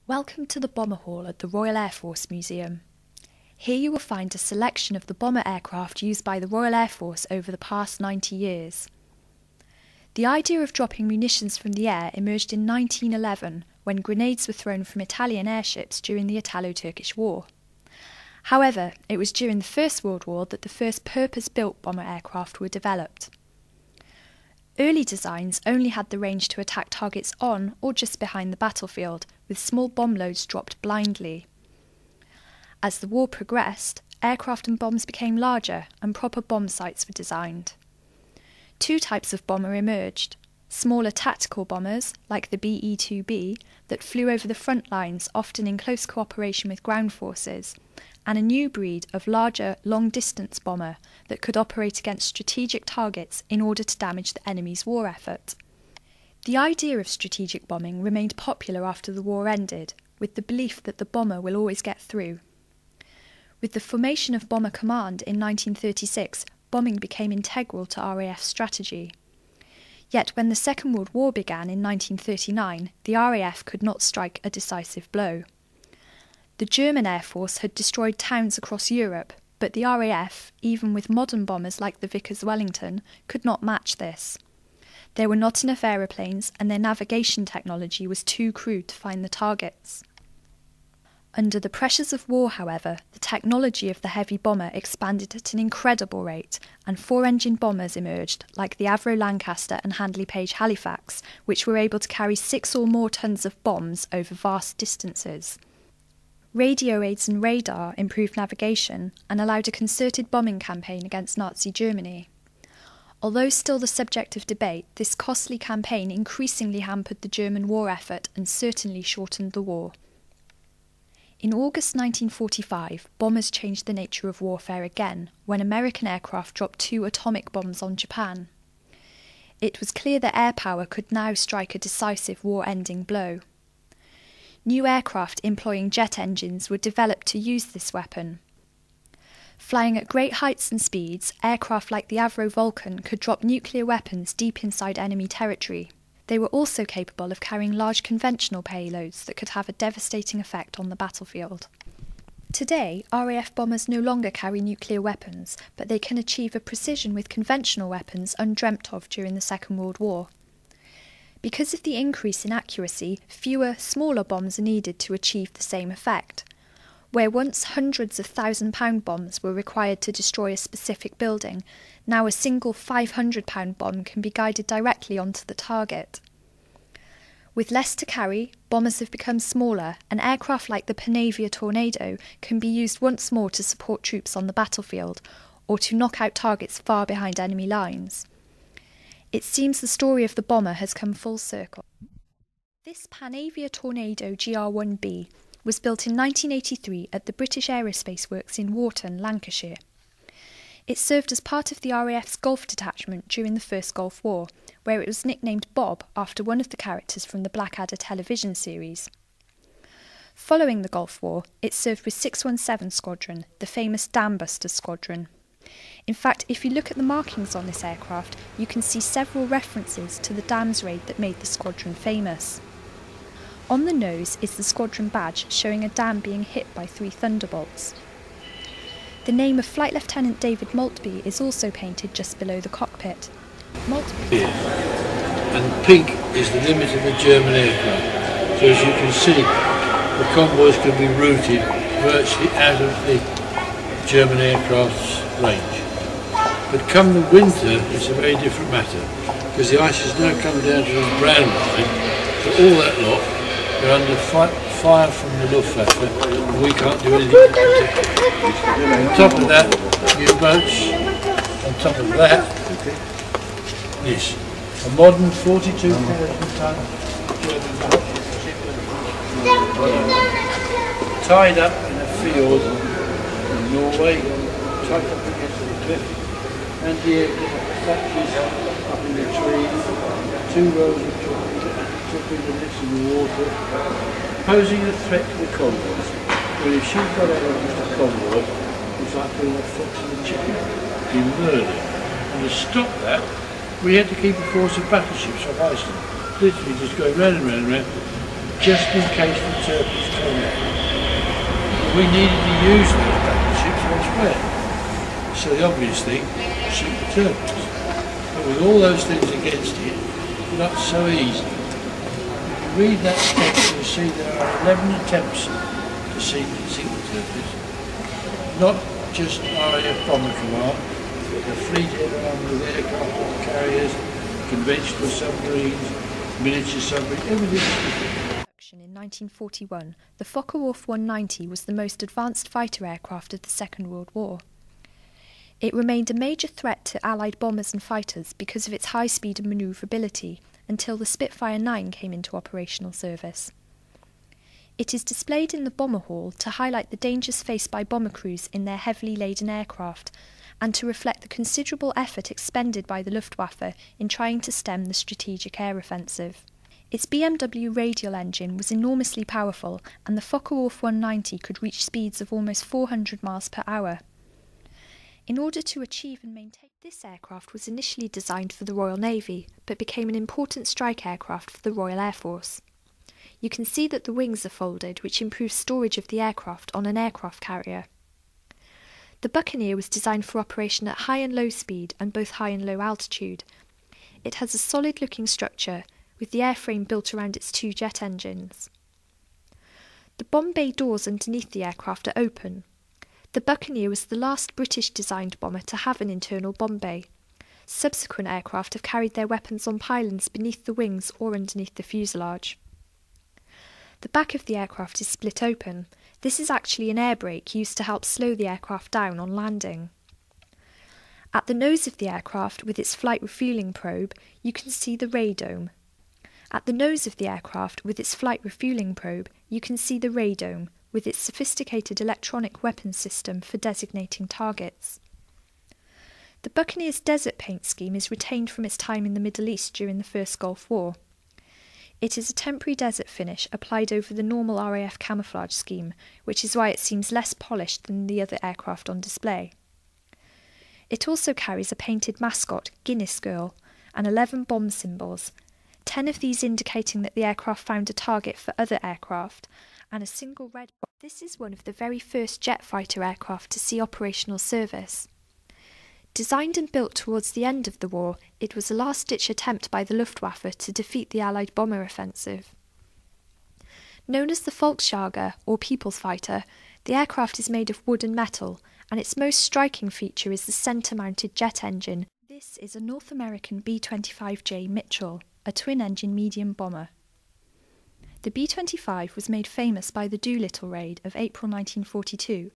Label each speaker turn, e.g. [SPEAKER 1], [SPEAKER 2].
[SPEAKER 1] Welcome to the Bomber Hall at the Royal Air Force Museum. Here you will find a selection of the bomber aircraft used by the Royal Air Force over the past 90 years. The idea of dropping munitions from the air emerged in 1911 when grenades were thrown from Italian airships during the Italo-Turkish War. However, it was during the First World War that the first purpose-built bomber aircraft were developed. Early designs only had the range to attack targets on or just behind the battlefield, with small bomb loads dropped blindly. As the war progressed, aircraft and bombs became larger and proper bomb sights were designed. Two types of bomber emerged: smaller tactical bombers, like the BE-2B, that flew over the front lines, often in close cooperation with ground forces, and a new breed of larger, long-distance bomber that could operate against strategic targets in order to damage the enemy's war effort. The idea of strategic bombing remained popular after the war ended, with the belief that the bomber will always get through. With the formation of Bomber Command in 1936, bombing became integral to RAF strategy. Yet when the Second World War began in 1939, the RAF could not strike a decisive blow. The German Air Force had destroyed towns across Europe, but the RAF, even with modern bombers like the Vickers Wellington, could not match this. There were not enough aeroplanes, and their navigation technology was too crude to find the targets. Under the pressures of war, however, the technology of the heavy bomber expanded at an incredible rate, and four-engine bombers emerged, like the Avro Lancaster and Handley Page Halifax, which were able to carry 6 or more tons of bombs over vast distances. Radio aids and radar improved navigation and allowed a concerted bombing campaign against Nazi Germany. Although still the subject of debate, this costly campaign increasingly hampered the German war effort and certainly shortened the war. In August 1945, bombers changed the nature of warfare again when American aircraft dropped 2 atomic bombs on Japan. It was clear that air power could now strike a decisive war-ending blow. New aircraft employing jet engines were developed to use this weapon. Flying at great heights and speeds, aircraft like the Avro Vulcan could drop nuclear weapons deep inside enemy territory. They were also capable of carrying large conventional payloads that could have a devastating effect on the battlefield. Today, RAF bombers no longer carry nuclear weapons, but they can achieve a precision with conventional weapons undreamt of during the Second World War. Because of the increase in accuracy, fewer, smaller bombs are needed to achieve the same effect. Where once hundreds of £1,000 bombs were required to destroy a specific building, now a single £500 bomb can be guided directly onto the target. With less to carry, bombers have become smaller, and aircraft like the Panavia Tornado can be used once more to support troops on the battlefield, or to knock out targets far behind enemy lines. It seems the story of the bomber has come full circle. This Panavia Tornado GR-1B was built in 1983 at the British Aerospace Works in Wharton, Lancashire. It served as part of the RAF's Gulf detachment during the First Gulf War, where it was nicknamed Bob after one of the characters from the Blackadder television series. Following the Gulf War, it served with 617 Squadron, the famous Dambuster Squadron. In fact, if you look at the markings on this aircraft, you can see several references to the dams raid that made the squadron famous. On the nose is the squadron badge showing a dam being hit by 3 thunderbolts. The name of Flight Lieutenant David Maltby is also painted just below the cockpit. Maltby.
[SPEAKER 2] And pink is the limit of the German aircraft. So as you can see, the convoys can be routed virtually out of the German aircraft's range. But come the winter, it's a very different matter, because the ice has now come down to the brown line, so all that lot are under fire from the Luftwaffe, and we can't do anything to protect it. On top of that, U-boats. On top of that, this, a modern 42,000-ton German ship, tied up in a field in Norway, tied up against the cliff. And here, statues up in the trees, 2 rows of chopping the nets in the water, posing a threat to the convoys. But if she got out of the convoy, it's like putting a fox in a chicken, be murdered. And to stop that, we had to keep a force of battleships off Iceland, literally just going round and round and round, just in case the Turkish come in. We needed to use those battleships elsewhere. So the obvious thing, shoot the Turkish. But with all those things against it, not so easy. If you read that text, you'll see there are 11 attempts to sink the Turkish. Not just RAF bomber command, but the fleet armed with aircraft carriers, conventional submarines, miniature submarines, everything.
[SPEAKER 1] In 1941, the Focke-Wulf 190 was the most advanced fighter aircraft of the Second World War. It remained a major threat to Allied bombers and fighters because of its high speed and manoeuvrability until the Spitfire 9 came into operational service. It is displayed in the Bomber Hall to highlight the dangers faced by bomber crews in their heavily laden aircraft and to reflect the considerable effort expended by the Luftwaffe in trying to stem the strategic air offensive. Its BMW radial engine was enormously powerful, and the Focke-Wulf 190 could reach speeds of almost 400 miles per hour. In order to achieve and maintain this aircraft was initially designed for the Royal Navy, but became an important strike aircraft for the Royal Air Force. You can see that the wings are folded, which improves storage of the aircraft on an aircraft carrier. The Buccaneer was designed for operation at high and low speed and both high and low altitude. It has a solid-looking structure, with the airframe built around its two jet engines. The bomb bay doors underneath the aircraft are open. The Buccaneer was the last British-designed bomber to have an internal bomb bay. Subsequent aircraft have carried their weapons on pylons beneath the wings or underneath the fuselage. The back of the aircraft is split open. This is actually an air brake used to help slow the aircraft down on landing. At the nose of the aircraft, with its flight refuelling probe, you can see the radome. At the nose of the aircraft, with its flight refuelling probe, you can see the radome, with its sophisticated electronic weapon system for designating targets. The Buccaneer's desert paint scheme is retained from its time in the Middle East during the First Gulf War. It is a temporary desert finish applied over the normal RAF camouflage scheme, which is why it seems less polished than the other aircraft on display. It also carries a painted mascot, Guinness Girl, and 11 bomb symbols, 10 of these indicating that the aircraft found a target for other aircraft, and a single red box. This is one of the very first jet fighter aircraft to see operational service. Designed and built towards the end of the war, it was a last-ditch attempt by the Luftwaffe to defeat the Allied bomber offensive. Known as the Volksjäger, or People's Fighter, the aircraft is made of wood and metal, and its most striking feature is the centre-mounted jet engine. This is a North American B-25J Mitchell, a twin-engine medium bomber. The B-25 was made famous by the Doolittle raid of April 1942,